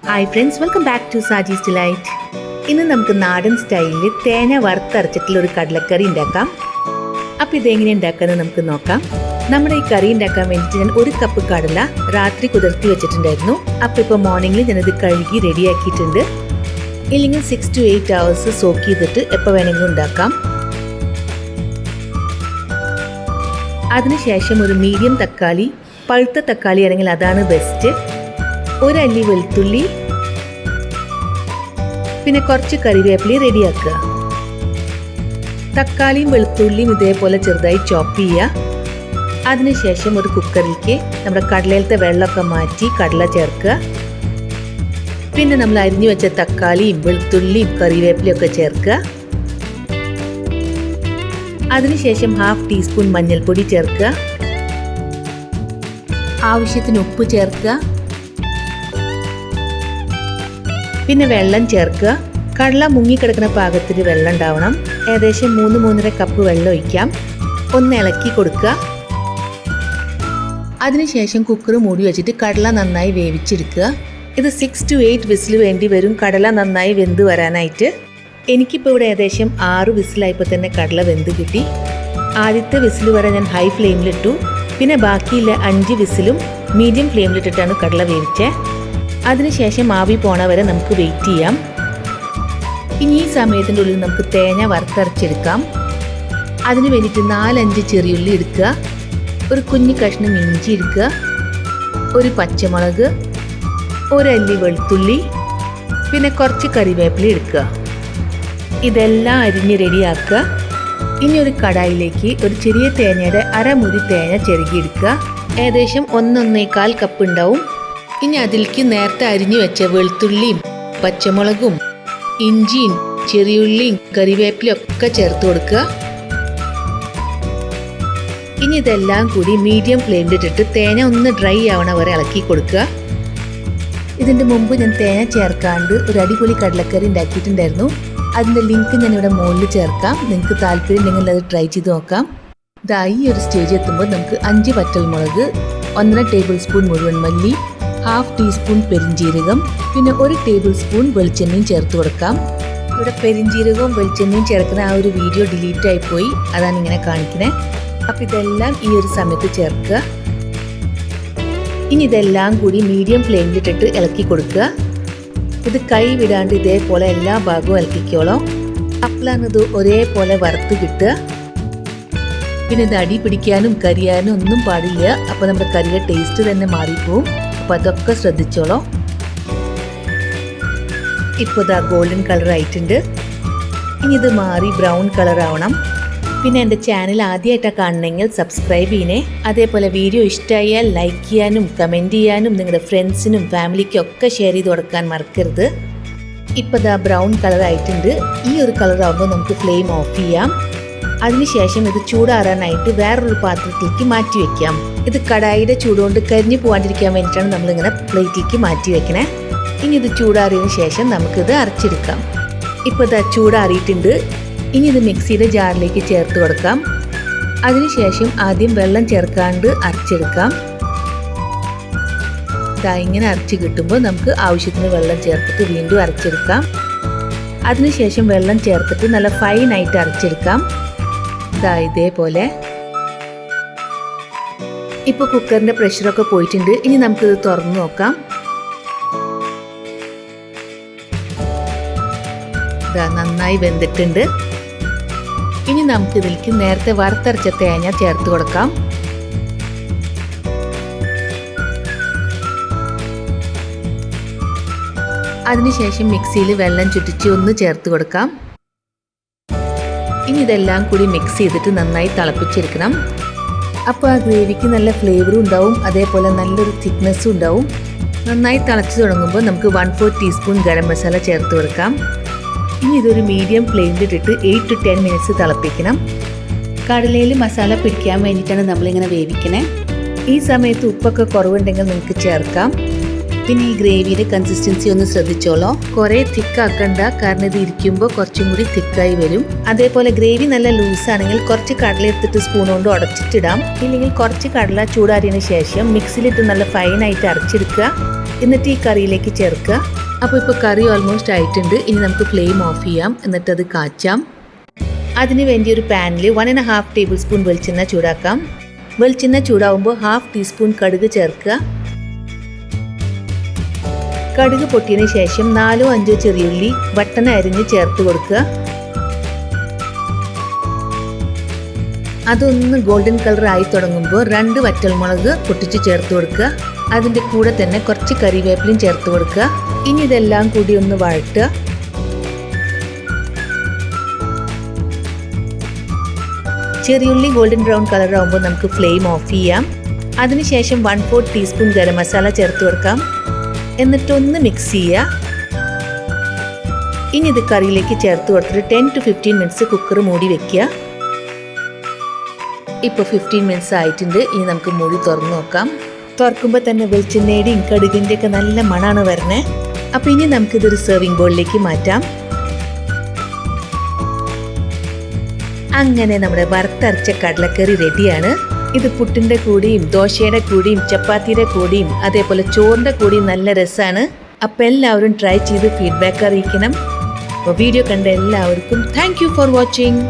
Hi friends, welcome back to Saji's delight. ഇന്ന് നമുക്ക് നാടൻ സ്റ്റൈലിൽ തേങ്ങ വറുത്തരച്ചിട്ടുള്ള ഒരു കടലക്കറി ഉണ്ടാക്കാം. അപ്പോൾ ഇതെങ്ങനെ ഉണ്ടാക്കാമെന്ന് നമുക്ക് നോക്കാം. നമ്മുടെ ഈ കറി ഉണ്ടാക്കാൻ വേണ്ടിയിട്ട് ഞാൻ 1 കപ്പ് കടല രാത്രി കുതിർത്തി വെച്ചിട്ടുണ്ടായിരുന്നു. അപ്പോൾ ഇപ്പോൾ മോർണിംഗിൽ ഞാനത് കഴുകി റെഡിയാക്കിയിട്ടുണ്ട്. ഇല്ലെങ്കിൽ 6 to 8 hours സോക്ക് ചെയ്തിട്ട് എപ്പോൾ വേണമെങ്കിലും ഉണ്ടാക്കാം. അതിനുശേഷം ഒരു മീഡിയം തക്കാളി, പഴുത്ത തക്കാളി ആണെങ്കിൽ അതാണ് ബെസ്റ്റ്, 1 അല്ലി വെളുത്തുള്ളി, പിന്നെ കുറച്ച് കറിവേപ്പില റെഡിയാക്കുക. തക്കാളിയും വെളുത്തുള്ളിയും ഇതേപോലെ ചെറുതായി ചോപ്പ് ചെയ്യുക. അതിനുശേഷം ഒരു കുക്കറിലേക്ക് നമ്മുടെ കടലയിലത്തെ വെള്ളമൊക്കെ മാറ്റി കടല ചേർക്കുക. പിന്നെ നമ്മൾ അരിഞ്ഞു വെച്ച തക്കാളിയും വെളുത്തുള്ളിയും കറിവേപ്പിലയും ഒക്കെ ചേർക്കുക. അതിനുശേഷം 1/2 ടീസ്പൂൺ മഞ്ഞൾപ്പൊടി ചേർക്കുക. ആവശ്യത്തിന് ഉപ്പ് ചേർക്കുക. പിന്നെ വെള്ളം ചേർക്കുക. കടല മുങ്ങിക്കിടക്കുന്ന പാകത്തിന് വെള്ളം ഉണ്ടാവണം. ഏകദേശം 3-3.5 കപ്പ് വെള്ളം ഒഴിക്കാം. ഒന്ന് ഇളക്കി കൊടുക്കുക. അതിനുശേഷം കുക്കർ മൂടി വെച്ചിട്ട് കടല നന്നായി വേവിച്ചെടുക്കുക. ഇത് 6 to 8 വിസിൽ വേണ്ടി വരും കടല നന്നായി വെന്ത് വരാനായിട്ട്. എനിക്കിപ്പോൾ ഇവിടെ ഏകദേശം 6 വിസിലായപ്പോൾ തന്നെ കടല വെന്ത് കിട്ടി. ആദ്യത്തെ വിസിൽ വരെ ഞാൻ ഹൈ ഫ്ലെയിമിലിട്ടു. പിന്നെ ബാക്കിയില്ല 5 വിസിലും മീഡിയം ഫ്ലെയിമിലിട്ടിട്ടാണ് കടല വേവിച്ചത്. അതിനുശേഷം ആവി പോണ വരെ നമുക്ക് വെയിറ്റ് ചെയ്യാം. ഇനി ഈ സമയത്തിൻ്റെ ഉള്ളിൽ നമുക്ക് തേങ്ങ വറുത്തരച്ചെടുക്കാം. അതിന് വേണ്ടിയിട്ട് 4-5 ചെറിയുള്ളി എടുക്കുക, ഒരു കുഞ്ഞു കഷ്ണം ഇഞ്ചി എടുക്കുക, ഒരു പച്ചമുളക്, 1 അല്ലി വെളുത്തുള്ളി, പിന്നെ കുറച്ച് കറിവേപ്പില എടുക്കുക. ഇതെല്ലാം അരിഞ്ഞ് റെഡിയാക്കുക. ഇനി ഒരു കടായിലേക്ക് ഒരു ചെറിയ തേങ്ങയുടെ 1/2 മുറി തേങ്ങ ചിരകിയെടുക്കുക. ഏകദേശം 1-1.25 കപ്പ് ഉണ്ടാവും. ഇനി അതിലേക്ക് നേരത്തെ അരിഞ്ഞു വെച്ച വെളുത്തുള്ളിയും പച്ചമുളകും ഇഞ്ചിയും ചെറിയുള്ളിയും കറിവേപ്പിലയും ഒക്കെ ചേർത്ത് കൊടുക്കുക. ഇനി ഇതെല്ലാം കൂടി മീഡിയം ഫ്ലെയിമിലിട്ടിട്ട് തേങ്ങ ഒന്ന് ഡ്രൈ ആവണ വരെ ഇളക്കി കൊടുക്കുക. ഇതിൻ്റെ മുമ്പ് ഞാൻ തേങ്ങ ചേർക്കാണ്ട് ഒരു അടിപൊളി കടലക്കറി ഉണ്ടാക്കിയിട്ടുണ്ടായിരുന്നു. അതിൻ്റെ ലിങ്ക് ഞാനിവിടെ മുകളിൽ ചേർക്കാം. നിങ്ങൾക്ക് താല്പര്യം ഉണ്ടെങ്കിൽ അത് ട്രൈ ചെയ്ത് നോക്കാം. ഈ ഒരു സ്റ്റേജ് എത്തുമ്പോൾ നമുക്ക് 5 വറ്റൽമുളക്, 1.5 ടേബിൾ സ്പൂൺ മുഴുവൻ മല്ലി, 1/2 ടീസ്പൂൺ പെരിഞ്ജീരകം, പിന്നെ 1 ടേബിൾ സ്പൂൺ വെളിച്ചെണ്ണയും ചേർത്ത് കൊടുക്കാം. ഇവിടെ പെരിഞ്ജീരകവും വെളിച്ചെണ്ണയും ചേർക്കുന്ന ആ ഒരു വീഡിയോ ഡിലീറ്റ് ആയിപ്പോയി, അതാണ് ഇങ്ങനെ കാണിക്കുന്നത്. അപ്പം ഇതെല്ലാം ഈ ഒരു സമയത്ത് ചേർക്കുക. ഇനി ഇതെല്ലാം കൂടി മീഡിയം ഫ്ലെയിമിലിട്ടിട്ട് ഇളക്കി കൊടുക്കുക. ഇത് കൈ വിടാണ്ട് ഇതേപോലെ എല്ലാ ഭാഗവും ഇളക്കിക്കോളാം. അപ്പോഴാണ് ഇത് ഒരേപോലെ വറുത്ത് കിട്ടുക. പിന്നെ ഇത് അടി പിടിക്കാനും കരിയാനും ഒന്നും പാടില്ല. അപ്പോൾ നമ്മുടെ കറിയുടെ ടേസ്റ്റ് തന്നെ മാറിപ്പോവും. അപ്പോൾ അതൊക്കെ ശ്രദ്ധിച്ചോളൂ. ഇപ്പോൾ ഇതാ ഗോൾഡൻ കളർ ആയിട്ടുണ്ട്. ഇനി ഇത് മാറി ബ്രൗൺ കളർ ആവണം. പിന്നെ എൻ്റെ ചാനൽ ആദ്യമായിട്ടാണ് കാണണമെങ്കിൽ സബ്സ്ക്രൈബ് ചെയ്യണേ. അതേപോലെ വീഡിയോ ഇഷ്ടമായാൽ ലൈക്ക് ചെയ്യാനും കമൻറ്റ് ചെയ്യാനും നിങ്ങളുടെ ഫ്രണ്ട്സിനും ഫാമിലിക്കും ഒക്കെ ഷെയർ ചെയ്ത് കൊടുക്കാൻ മറക്കരുത്. ഇപ്പോൾ ഇതാ ബ്രൗൺ കളർ ആയിട്ടുണ്ട്. ഈ ഒരു കളർ ആകുമ്പോൾ നമുക്ക് ഫ്ലെയിം ഓഫ് ചെയ്യാം. അതിനുശേഷം ഇത് ചൂടാറാനായിട്ട് വേറൊരു പാത്രത്തിലേക്ക് മാറ്റി വെക്കാം. ഇത് കടായിയുടെ ചൂടുകൊണ്ട് കരിഞ്ഞു പോകാണ്ടിരിക്കാൻ വേണ്ടിയിട്ടാണ് നമ്മളിങ്ങനെ പ്ലേറ്റിലേക്ക് മാറ്റി വെക്കണേ. ഇനി ഇത് ചൂടാറിയതിന് ശേഷം നമുക്കിത് അരച്ചെടുക്കാം. ഇപ്പോൾ ഇത് ചൂടാറിയിട്ടുണ്ട്. ഇനി ഇത് മിക്സിയുടെ ജാറിലേക്ക് ചേർത്ത് കൊടുക്കാം. അതിനുശേഷം ആദ്യം വെള്ളം ചേർക്കാണ്ട് അരച്ചെടുക്കാം. ഇങ്ങനെ അരച്ച് കിട്ടുമ്പോൾ നമുക്ക് ആവശ്യത്തിന് വെള്ളം ചേർത്തിട്ട് വീണ്ടും അരച്ചെടുക്കാം. അതിനുശേഷം വെള്ളം ചേർത്തിട്ട് നല്ല ഫൈനായിട്ട് അരച്ചെടുക്കാം. ഇതേപോലെ. ഇപ്പോൾ കുക്കറിൻ്റെ പ്രഷറൊക്കെ പോയിട്ടുണ്ട്. ഇനി നമുക്കിത് തുറന്നു നോക്കാം. നന്നായി വെന്തിട്ടുണ്ട്. ഇനി നമുക്കിതിലേക്ക് നേരത്തെ വറുത്തരച്ച തേങ്ങ ചേർത്ത് കൊടുക്കാം. അതിനുശേഷം മിക്സിയിൽ വെള്ളം ചുറ്റിച്ച് ഒന്ന് ചേർത്ത് കൊടുക്കാം. ഇനി ഇതെല്ലാം കൂടി മിക്സ് ചെയ്തിട്ട് നന്നായി തിളപ്പിച്ചെടുക്കണം. അപ്പോൾ ആ ഗ്രേവിക്ക് നല്ല ഫ്ലേവറും ഉണ്ടാവും, അതേപോലെ നല്ലൊരു തിക്നെസ്സും ഉണ്ടാവും. നന്നായി തിളച്ച് തുടങ്ങുമ്പോൾ നമുക്ക് 1/4 ടീസ്പൂൺ ഗരം മസാല ചേർത്ത് കൊടുക്കാം. ഇനി ഇതൊരു മീഡിയം ഫ്ലെയിമിലിട്ടിട്ട് 8 to 10 മിനിറ്റ്സ് തിളപ്പിക്കണം. കടലയിൽ മസാല പിടിക്കാൻ വേണ്ടിയിട്ടാണ് നമ്മളിങ്ങനെ വേവിക്കണേ. ഈ സമയത്ത് ഉപ്പൊക്കെ കുറവുണ്ടെങ്കിൽ നിങ്ങൾക്ക് ചേർക്കാം. പിന്നെ ഈ ഗ്രേവിയുടെ കൺസിസ്റ്റൻസി ഒന്ന് ശ്രദ്ധിച്ചോളൂ. കുറേ തിക്കാക്കണ്ട, കാരണം ഇത് ഇരിക്കുമ്പോൾ കുറച്ചും കൂടി തിക്കായി വരും. അതേപോലെ ഗ്രേവി നല്ല ലൂസാണെങ്കിൽ കുറച്ച് കടല എടുത്തിട്ട് സ്പൂൺ കൊണ്ട് ഉടച്ചിട്ടിടാം. ഇല്ലെങ്കിൽ കുറച്ച് കടല ചൂടാറിയതിന് ശേഷം മിക്സിയിലിട്ട് നല്ല ഫൈനായിട്ട് അരച്ചെടുക്കുക. എന്നിട്ട് ഈ കറിയിലേക്ക് ചേർക്കുക. അപ്പോൾ ഇപ്പോൾ കറി ഓൾമോസ്റ്റ് ആയിട്ടുണ്ട്. ഇനി നമുക്ക് ഫ്ലെയിം ഓഫ് ചെയ്യാം, എന്നിട്ടത് കാച്ചാം. അതിന് വേണ്ടി ഒരു പാനിൽ 1.5 ടേബിൾ സ്പൂൺ വെളിച്ചെണ്ണ ചൂടാക്കാം. വെളിച്ചെണ്ണ ചൂടാവുമ്പോൾ 1/2 ടീസ്പൂൺ കടുക് ചേർക്കുക. കടുക് പൊട്ടിയതിന് ശേഷം 4-5 ചെറിയുള്ളി വട്ടന അരിഞ്ഞ് ചേർത്ത് കൊടുക്കുക. അതൊന്ന് ഗോൾഡൻ കളർ ആയി തുടങ്ങുമ്പോൾ 2 വറ്റൽമുളക് പൊട്ടിച്ച് ചേർത്ത് കൊടുക്കുക. അതിൻ്റെ കൂടെ തന്നെ കുറച്ച് കറിവേപ്പിലയും ചേർത്ത് കൊടുക്കുക. ഇനി ഇതെല്ലാം കൂടി ഒന്ന് വഴറ്റുക. ചെറിയുള്ളി ഗോൾഡൻ ബ്രൗൺ കളർ ആകുമ്പോൾ നമുക്ക് ഫ്ലെയിം ഓഫ് ചെയ്യാം. അതിനുശേഷം 1/4 ടീസ്പൂൺ ഗരം മസാല ചേർത്ത് കൊടുക്കാം. എന്നിട്ടൊന്ന് മിക്സ് ചെയ്യുക. ഇനി ഇത് കറിയിലേക്ക് ചേർത്ത് കൊടുത്തിട്ട് 10 to 15 മിനിറ്റ്സ് കുക്കർ മൂടി വെക്കുക. ഇപ്പോൾ 15 മിനിറ്റ്സ് ആയിട്ടുണ്ട്. ഇനി നമുക്ക് മൂടി തുറന്ന് നോക്കാം. തുറക്കുമ്പോൾ തന്നെ വെളിച്ചെണ്ണയുടെയും കടുകിൻ്റെയൊക്കെ നല്ല മണമാണ് വരുന്നത്. അപ്പോൾ ഇനി നമുക്കിതൊരു സെർവിങ് ബോളിലേക്ക് മാറ്റാം. അങ്ങനെ നമ്മുടെ വറുത്തരച്ച കടലക്കറി റെഡിയാണ്. ഇത് പുട്ടിൻ്റെ കൂടിയും ദോശയുടെ കൂടിയും ചപ്പാത്തിയുടെ കൂടിയും അതേപോലെ ചോറിൻ്റെ കൂടിയും നല്ല രസമാണ്. അപ്പോൾ എല്ലാവരും ട്രൈ ചെയ്ത് ഫീഡ്ബാക്ക് അറിയിക്കണം. അപ്പോൾ വീഡിയോ കണ്ട എല്ലാവർക്കും താങ്ക് യു ഫോർ വാച്ചിങ്.